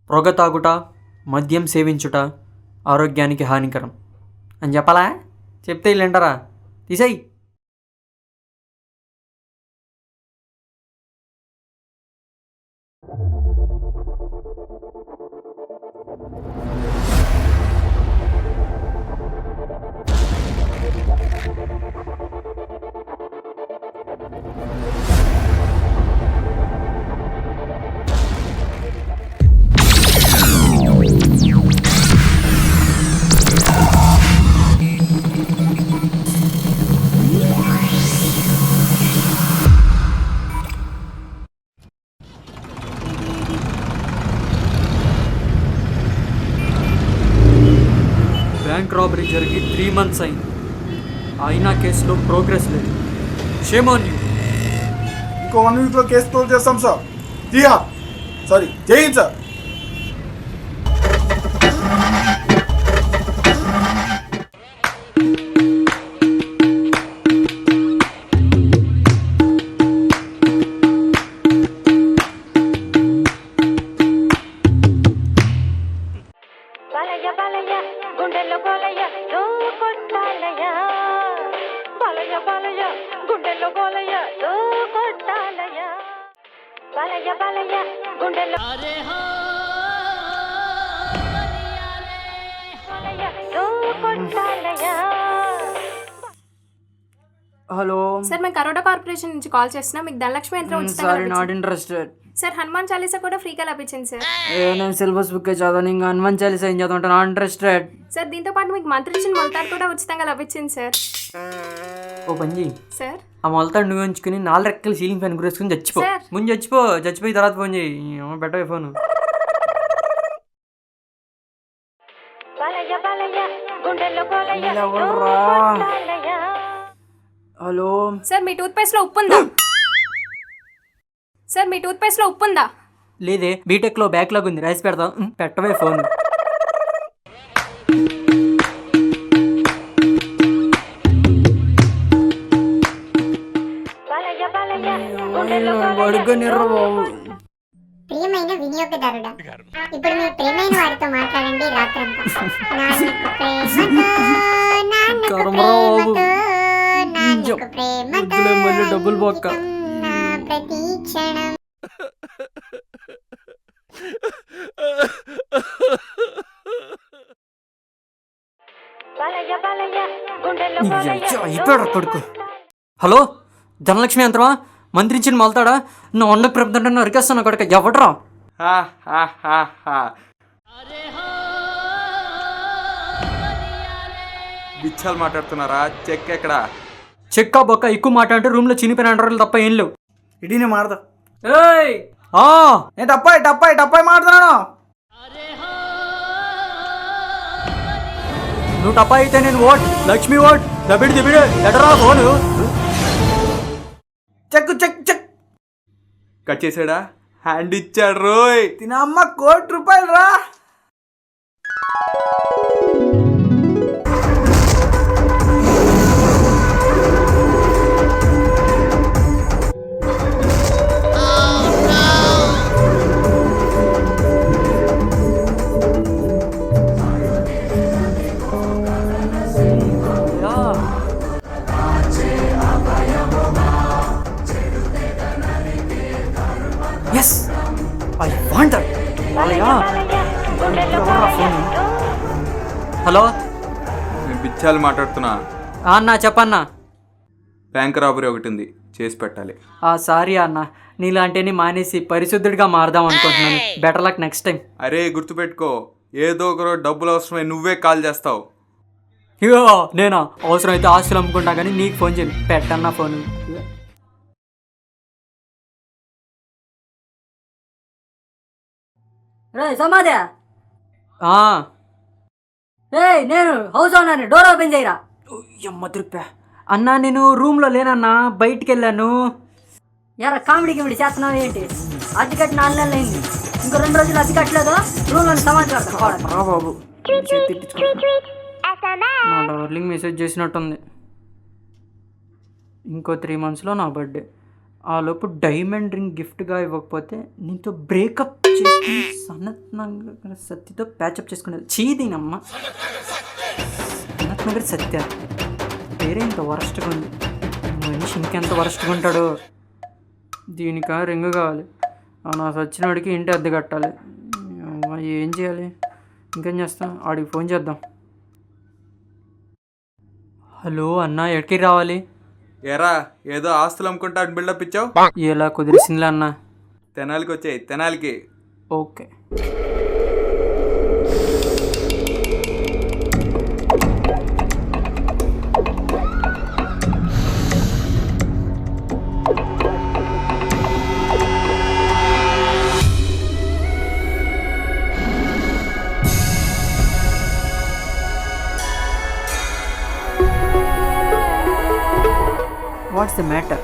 పొగ తాగుట, మద్యం సేవించుట ఆరోగ్యానికి హానికరం అని చెప్పాలా? చెప్తే వీళ్ళంటారా? తీసేయి. బ్యాంక్ రాబరీ జరిగి 3 months అయింది, అయినా కేసులో ప్రోగ్రెస్ లేదు. Shame on you. ఇంకో 1 weekలో కేసు క్లోజ్ చేస్తాం సార్. చేయండి సార్. బాలయ్య బాలయ్య గుండెల్లో గోలయ్య జో కొట్టాలయ్య. బాలయ్య బాలయ్య గుండెల్లో గోలయ్య జో కొట్టాలయ్య. బాలయ్య బాలయ్య గుండెల్లో బాలయ్య జో కొట్టాలయ్య. హలో సార్, మేము కరోడా కార్పొరేషన్ నుంచి కాల్ చేస్తున్నాం. మీకు ధనలక్ష్మి యంత్రం ఉచితంగా సారీ, నాట్ లభించింది. ఇంట్రెస్టెడ్. సార్, హనుమాన్ చాలీసా కూడా ఫ్రీగా లభించింది సార్. నేను సిలబస్ బుక్ చదవను, ఇంకా హనుమాన్ చాలీసా ఏం చదవంటే నాట్ ఇంట్రెస్టెడ్. సార్, దీంతో పాటు మీకు మంత్రిచ్చిన మొలతాడు కూడా ఉచితంగా లభించింది సార్. ఓ పని చెయ్యి, సార్ ఆ మొలతాడు నువ్వు ఉంచుకుని 4 రెక్కలు సీలింగ్ ఫ్యాన్ గురేసుకుని చచ్చిపో. సార్. ముందు చచ్చిపోయి తర్వాత ఫోన్ చేయి. Better phone. బాలయ్య బాలయ్య గుండెల్లో గోలయ్య జో ఎవర్రా? కొట్టాలయ్య. హలో సార్, మీ టూత్పేస్ట్లో ఉప్పు ఉందా? సార్, మీ టూత్పేస్ట్లో ఉప్పు ఉందా? లేదే, బీటెక్లో బ్యాక్లాగ్ ఉంది, రాసి పెడతాం. పెట్టవే ఫోన్. బాలయ్య బాలయ్య గుండెల్లో గోలయ్య పడుకోనిర్రా బాబు. ప్రియమైన వినియోగదారుడా, ఇప్పుడు మీ ప్రియమైన వారితో మాట్లాడండి రాత్రంతా. నాన్నకు ప్రేమతో, నాన్నకు కర్మరా బాబు. ప్రేమతో, నాన్నకు ప్రేమతో వద్దులే, మళ్ళీ డబ్బులు బొక్క. అంకితం నా ప్రతి క్షణం. బాలయ్య బాలయ్య గుండెల్లో గోలయ్య జో అయిపోయాడు కొడుకు. హలో, ధనలక్ష్మి యంత్రమా? మంత్రించిన మొలతాడా? నా వండకు ప్రభుత్వం నరికేస్తాను కొడుక. ఎవడరా? బిచ్చాలు మాట్లాడుతున్నారా? చెక్ ఎక్కడా? చెక్క బొక్క ఎక్కువ మాట అంటే రూమ్లో చినిపోయిన అండర్లు తప్ప ఏం లేవు. ఇటీ నేను మాడతా. ఏయ్ ఆ నేను టప్పాయి మాడుతున్నాను. నువ్వు టపా అయితే నేను ఓట్ లక్ష్మి ఓట్ దబిడి ఎడరా ఫోను. చెక్ కట్ చేసాడా? హ్యాండ్ ఇచ్చాడు రోయ్. తినమ్మ ₹1,00,00,000 రా. Yes, I want that. Balayya గుండెల్లో గోలయ్య జో. హలో నేను బిచ్చాలు మాట్లాడుతున్నా. అన్నా చెప్పన్నా. బ్యాంక్ రాబరీ ఒకటి ఉంది, చేసి పెట్టాలి. సారీ అన్న, నీలాంటిని మానేసి పరిశుద్ధుడిగా మారదాం అనుకుంటున్నాను. Better luck next time. అరే గుర్తుపెట్టుకో, ఏదో ఒకరో డబ్బులు అవసరమై నువ్వే కాల్ చేస్తావు. ఇగో నేనా? అవసరం అయితే ఆస్తులు అమ్ముకుంటా కానీ నీకు ఫోన్ చేయండి. పెట్టన్నా ఫోన్. రే సమాధా, ఆ నేను హౌస్ ఓనర్ని, డోర్ ఓపెన్ చేయరా. అమ్మ తిప్పా అన్నా, నేను రూమ్లో లేనన్నా, బయటికి వెళ్ళాను. ఎరా కామెడీ గిమిడి చేస్తున్నావు ఏంటి? అద్దె కట్టి 4 నెలలు అయింది, ఇంకో 2 రోజులు అద్దె కట్టలేదు. రూమ్లో సమాచారం రా బాబు, నా డార్లింగ్ మెసేజ్ చేసినట్టుంది. ఇంకో 3 monthsలో నా బర్త్డే. ఆ లోపు డైమండ్ రింగ్ గిఫ్ట్గా ఇవ్వకపోతే నీతో బ్రేకప్ చేసుకుని సనత్ నగర్ సత్యతో ప్యాచప్ చేసుకునేది చీదీనమ్మ. సనత్ నగర్ సత్య పేరే ఇంత వరస్ట్గా ఉంది. మనిషి ఇంకెంత వరస్ట్గా ఉంటాడో. దీనికా రింగ్ కావాలి. నా సచ్చినోడికి ఇంటి అద్దె కట్టాలి. ఏం చేయాలి? ఇంకేం చేస్తాం? ఆడికి ఫోన్ చేద్దాం. హలో అన్న, ఎక్కడికి రావాలి? ఎరా ఏదో ఆస్తులు అమ్ముకుంటా బిల్డప్ ఇచ్చావు. ఎలా కుదిరిసిందిలే అన్న. తెనాలికి వచ్చాయి, తెనాలికి. Okay. What's the matter?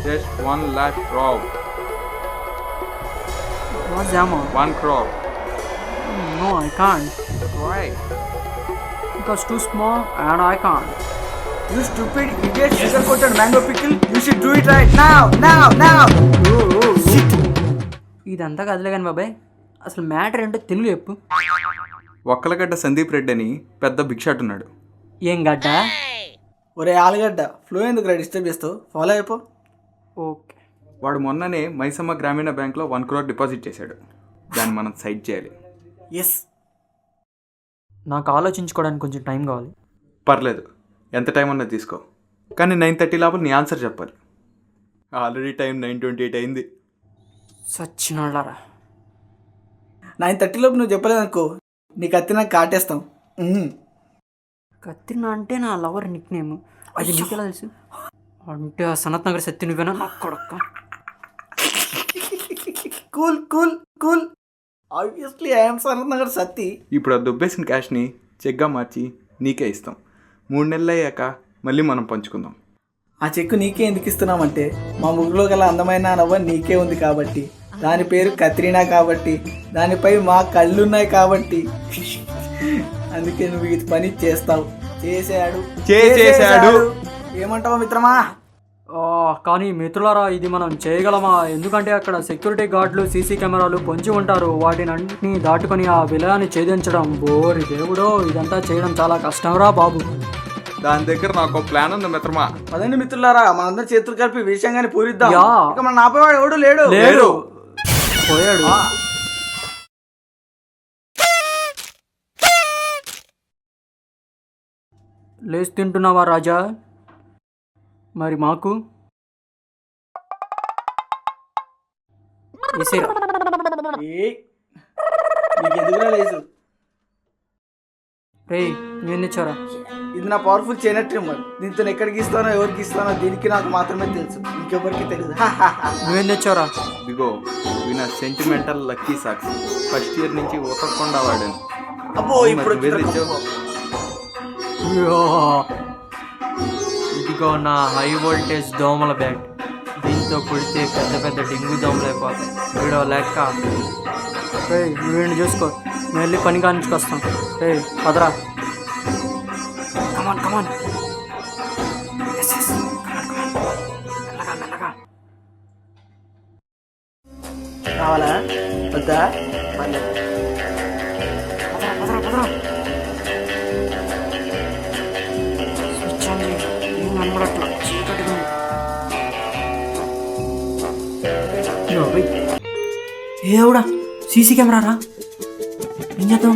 Just 1 lakh crore. What's the amount? 1 crore. No, I can't. Why? Because too small and I can't. You stupid idiot sugar-coated mango pickle! You should do it right now! Now! Shit! ఇదంతా కదలే కానీ బాబాయ్, అసలు matter ఏంటో తెలుగు చెప్పు. ఒక్కలగడ్డ సందీప్ రెడ్డి అని పెద్ద భిక్షాట్ ఉన్నాడు. ఏం గడ్డ? ఒరే ఆలుగడ్డ, ఫ్లో ఎందుకు రా డిస్టర్బ్ చేస్తావు? ఫాలో అయిపో. ఓకే. వాడు మొన్ననే మైసమ్మ గ్రామీణ బ్యాంక్లో 1 crore డిపాజిట్ చేశాడు. దాన్ని మనం సైడ్ చేయాలి. ఎస్. నాకు ఆలోచించుకోవడానికి కొంచెం టైం కావాలి. పర్లేదు, ఎంత టైం అన్నా తీసుకో, కానీ 9:30 లోపల నీ ఆన్సర్ చెప్పాలి. ఆల్రెడీ టైం 9:28 అయింది. సచ్చినాళ్ళారా. 9:30 లోపు నువ్వు చెప్పలేదనుకో, నీ కత్తి నాకు కాటేస్తాం. కత్తిరినా అంటే నా లవర్ నిక్ నేమ్. అది నీకెలా తెలుసు? అంటే ఆ సనత్ నగర్ సత్య నువ్వేనా? నాకు కొడక్క. Cool. Obviously I'm Sanath Nagar Satti. ఇప్పుడు ఆ దుబ్బేసిన క్యాష్ని చెక్గా మార్చి నీకే ఇస్తాం. 3 నెలలు అయ్యాక మళ్ళీ మనం పంచుకుందాం. ఆ చెక్కు నీకే ఎందుకు ఇస్తున్నామంటే, మా ముగ్గులో గల అందమైన నవ్వ నీకే ఉంది కాబట్టి, దాని పేరు కత్రినా కాబట్టి, దానిపై మా కళ్ళున్నాయి కాబట్టి, అందుకే నువ్వు ఈ పని చేస్తావు. చేసేసాడు. ఏమంటావా మిత్రమా? కానీ మిత్రులారా, ఇది మనం చేయగలమా? ఎందుకంటే అక్కడ సెక్యూరిటీ గార్డులు, సీసీ కెమెరాలు పొంచి ఉంటారు. వాటినన్నింటినీ దాటుకొని ఆ విలయాన్ని ఛేదించడం, బోరి దేవుడో, ఇదంతా చేయడం చాలా కష్టంరా బాబు. దాని దగ్గర నాకు ప్లాన్ ఉంది మిత్రమా. పదండి మిత్రులారా, మనందరం చేతులు కలిపి విషయంగానే పూరిద్దాం. యా. ఇక మన ఆపేవాడు ఎవడు లేడు. పోయాడు. లేచి తింటున్నావా రాజా? మరి మాకు వేసేరా. నీకు ఎదుగురా లేదు. రే నేను తెచ్చారా? ఇది నా పవర్ఫుల్ చేయనట్టు ట్రిమ్మర్. దీంతో ఎక్కడికి ఇస్తానో, ఎవరికి ఇస్తానో దీనికి నాకు మాత్రమే తెలుసు, ఇంకెవరికి తెలియదు. నువ్వేం తెచ్చారా? ఇదిగో ఇవి నా sentimental lucky socks. First year నుంచి ఉతకకుండా వాడాను. అబ్బో ఇప్పుడు ఇదిగో నా హై వోల్టేజ్ దోమల బ్యాట్. దీంతో కుడితే పెద్ద పెద్ద డెంగ్యూ దోమలు అయిపోతాయి. వీడో లెక్క. రే నువ్వేంటి చూసుకో, మేము వెళ్ళి పని కానించుకొస్తాం. రే పదరా. కమాన్ కావాలా వద్దా? పదరా. స్విచ్ ఆన్ చేయి. ఏం కనబడట్లా, చీకటిగా ఉంది. ఏవుడా, సీసీ కెమెరా రా. ఏం చేద్దాం?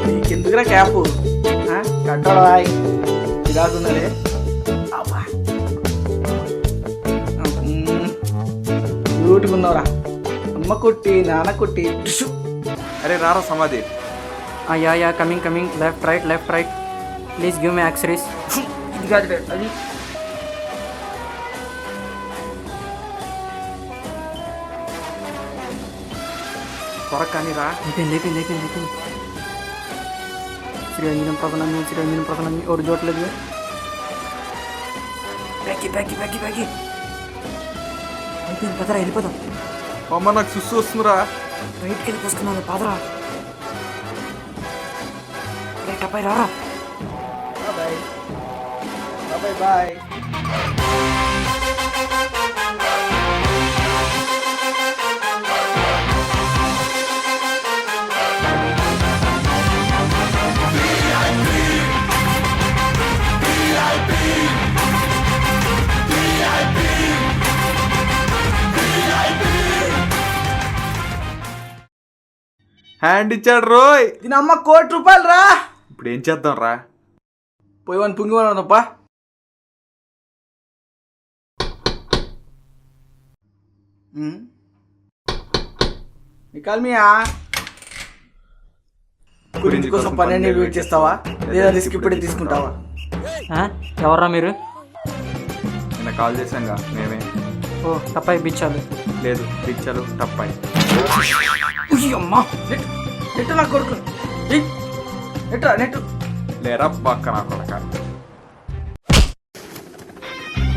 నీకెందుకురా క్యాప్? కట్టాడా ఇలాగున్నదే. క్యూట్గా ఉన్నావురా. అమ్మ కుట్టి, నాన్న కుట్టి. అరే రారా సమాధి. Yeah coming. Left right. Please give me accessories. ఇది కాదు అది. త్వరగా కానీ రా. అయిపోయింది. శ్రీరంజనం ప్రధానాన్ని ఎవరు చూడలేదు. బ్యాగి అయిపోయింది. పదరా వెళ్ళిపోదాం. అమ్మ నాకు సుస్సు వస్తుందిరా. రైట్కి వెళ్ళిపోతున్నాను. పదరా. రైట్ అబ్బాయి రారా. Bye bye. హ్యాండ్ ఇచ్చాడు రోయ్. దీని అమ్మ ₹1,00,00,000 రా. ఇప్పుడు ఏం చేద్దాం రా? పోయి వాడిని పుంగిపోనప్పా. నికాల్మియా గురించి కోసం 12 వెయిట్ చేస్తావా లేదా రిస్క్ ఇప్పుడే తీసుకుంటావా? ఎవర్రా మీరు? నిన్న కాల్ చేశాంగా మేమే. ఓ తప్పాయి బిచ్చాలు. లేదు పిచ్చలు తప్పాయి. అమ్మా నెట్టు నా కొడుకు నెట్టు నెట్టు లేరా పక్క నా కొడక.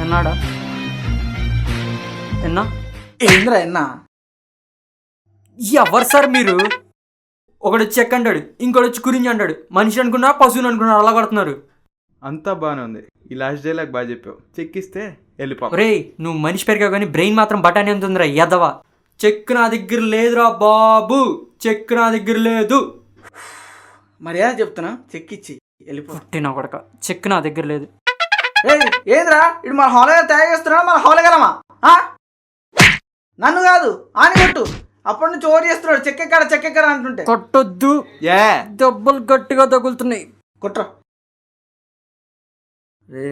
ఎన్నాడా ఎన్నా? ఏంద్రా ఎన్నా? ఎవరు సార్ మీరు? ఒకడు చెక్ అంటాడు, ఇంకోటి వచ్చి గురించి అంటాడు. మనిషి అనుకున్నా పశువుని అనుకున్నా అలా కొడుతున్నారు. అంతా బాగానే ఉంది. ఈ లాస్ట్ డే లాగా బాగా చెప్పావు. చెక్కిస్తే వెళ్ళిపో. రే నువ్వు మనిషి పెరిగావు కానీ బ్రెయిన్ మాత్రం బఠానీ ఎంత ఉందిరా ఎదవా. చెక్ నా దగ్గర లేదురా బాబు, చెక్ నా దగ్గర లేదు. మర్యాద చెప్తున్నా చెక్కిచ్చి వెళ్ళిపో. పుట్టిన కొడక, చెక్ నా దగ్గర లేదు. ఏంద్రా ఇటు మన హాలగా తయారు చేస్తున్నాడు, మన హాలగలమా? నన్ను కాదు ఆని కొట్టు. అప్పటి నుంచి ఓవర్ చేస్తున్నాడు. చెక్కెక్కడ అంటుంటే కొట్టొద్దు, దెబ్బలు గట్టిగా తగులుతున్నాయి. కొట్రా రే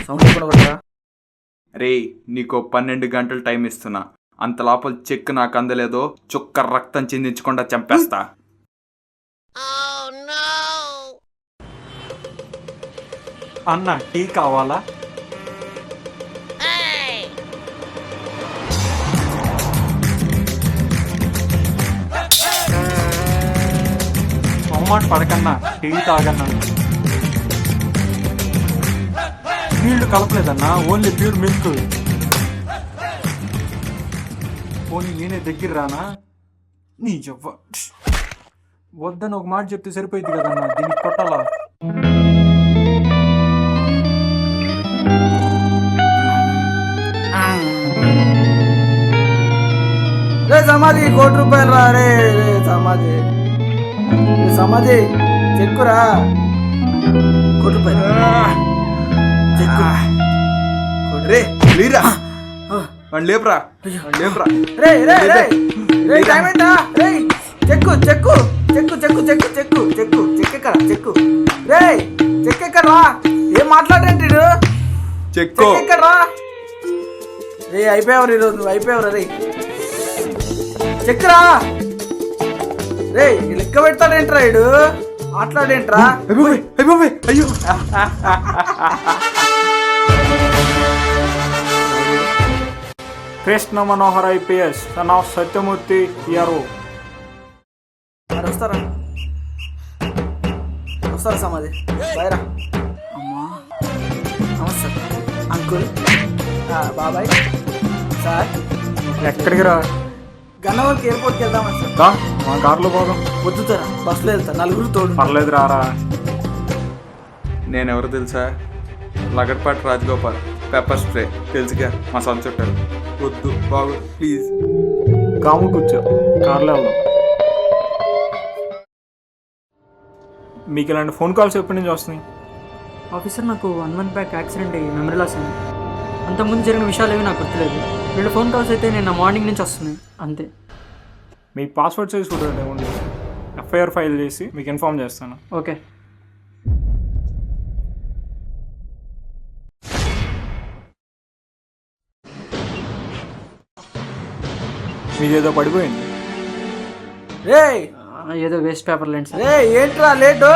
సౌండ్ కూడా కొట్టరా. రే నీకు 12 గంటలు టైం ఇస్తున్నా. అంత లోపల చెక్ నాకు అందలేదో చుక్క రక్తం చిందించకుండా చంపేస్తా. అన్న టీ కావాలా? అమ్మాట పడకన్నా టీ తాగన్నా. నీళ్లు కలపలేదన్నా, ఓన్లీ ప్యూర్ మిల్క్. పోనీ నేనే దగ్గర రానా? నీ జవ్వ వద్దని ఒక మాట చెప్తే సరిపోయింది కదన్నా, దీనికి కొట్టాలా? రే సమాధి ₹1,00,00,000 రా. రే సమాధి సమాధి చెక్కురా. ₹1,00,00,000 చెక్కు. రే లేరా వాడు లేపురా, లేపురా. రే రే రే రే టైం అయిందా? రే చెక్కు చెక్కు చెక్కు చెక్కు చెక్కు చెక్కు చెక్కు చెక్కెక్కడ చెక్కు. రే చెక్కెక్కడ్రా. ఏం మాట్లాడేంటి చెక్కు చెక్కెక్కడ్రా. రే అయిపోయావు ఈరోజు, నువ్వు అయిపోయావురా. రే చెక్కురా. రే లెక్క పెడతాడేంట్రా ఇడు, మాట్లాడేంట్రా. అయ్యో Krishna Manohar IPS son of Satyamurthy యారు. వస్తారా వస్తారా సమాధి బాయ్రా. అమ్మా నమస్తే అంకుల్, బాబాయ్ సార్. ఎక్కడికి రా? గన్నవరం ఎయిర్పోర్ట్కి వెళ్దామని సార్. మా కార్లో పోదాం. వద్దు సార్, బస్సులో వెళ్తా, నలుగురు తోడు. పర్లేదు రారా. నేనెవరు తెలుసా? లగడ్పాటి రాజగోపాల్. పెప్పర్ స్ప్రే తెలుసుగా, మా సొంత చుట్టారు. వద్దు బాగు ప్లీజ్. కాము కూర్చో, కార్లో వెళ్దాం. మీకు ఇలాంటి ఫోన్ కాల్స్ ఎప్పటి నుంచి వస్తున్నాయి? ఆఫీసర్ నాకు 1 month బ్యాక్ యాక్సిడెంట్ అయ్యి మెమరీ లాస్ అయింది. అంతకుముందు జరిగిన విషయాలు ఏవి నాకు గుర్తులేదు. 2 phone calls అయితే నేను మార్నింగ్ నుంచి వస్తున్నాయి అంతే. మీ పాస్వర్డ్ సైజ్ చూడండి, ఉండి ఎఫ్ఐఆర్ ఫైల్ చేసి మీకు ఇన్ఫార్మ్ చేస్తాను. ఓకే. మీదేదో పడిపోయింది. రే ఏదో వేస్ట్ పేపర్ లేండి సార్. రే ఏంట్రా లేటు?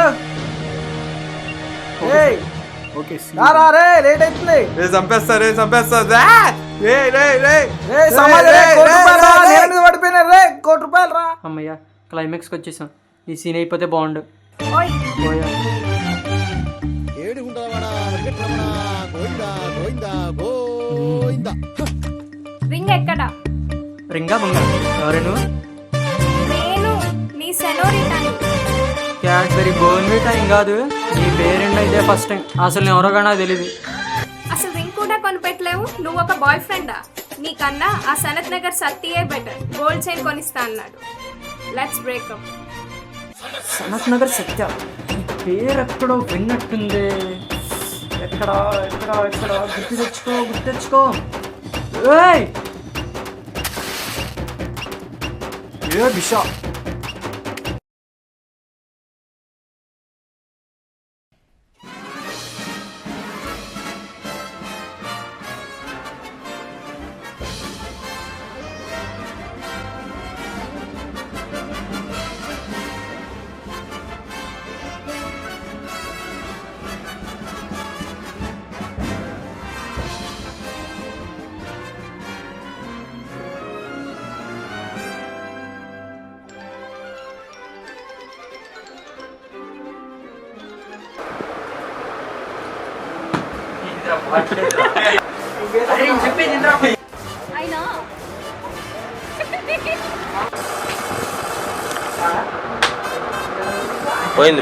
ఓకే రా రే లేట్ అవుతుంది. రే చంపేస్తా, రే చంపేస్తా. రే రే రే రే సమాధి రే ₹1,00,00,000 పడిపోయినా. రే ₹1,00,00,000 రా. అమ్మయ్య క్లైమాక్స్కి వచ్చేసాం. ఈ సీన్ అయిపోతే బాగుండు. ఓయ్ పోయా. రింగ్ ఎక్కడా? రింగా బంగా ఎవరే నువ్వు? నేను నీ సెనోరిటాని. క్యాడ్బరీ బోర్న్విటా ఏం కాదు. నీ పేరెంట్ అయితే ఫస్ట్ టైం. అసలు నేను ఎవరోగా నాకు తెలియదు. అసలు రింగ్ కూడా కొనిపెట్టలేవు, నువ్వు ఒక బాయ్ ఫ్రెండా? నీకన్నా ఆ సనత్ నగర్ సత్తియే బెటర్, గోల్డ్ చైన్ కొనిస్తా అన్నాడు. Let's break up. సనత్ నగర్ సత్య, ఈ పేరు ఎక్కడో విన్నట్టుంది. ఎక్కడ ఎక్కడ ఎక్కడ గుర్తు తెచ్చుకో. ఏయ్ ఏ దిశ. చెప్పేది అయినా పోయింది.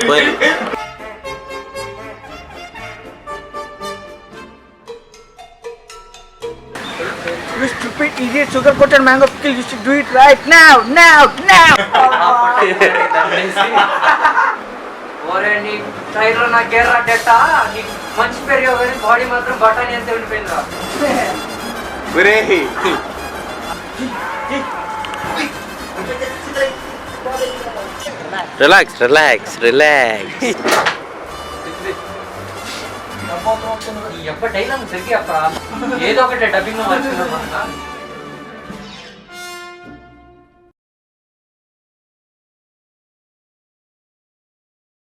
You stupid idiot, sugar coated mango pickle, you should do it right now. ఓరే నీ టైర్లో నా గేర్ అడ్డట. నీకు మంచి పెరిగా కానీ బాడీ మాత్రం బఠానీ అంతే ఉండిపోయిందిరా. రిలాక్స్. ఈ యొక్క డైలాగ్ సరిగ్గా ఏదో ఒకటి డబ్బింగ్ మర్చిపోయినా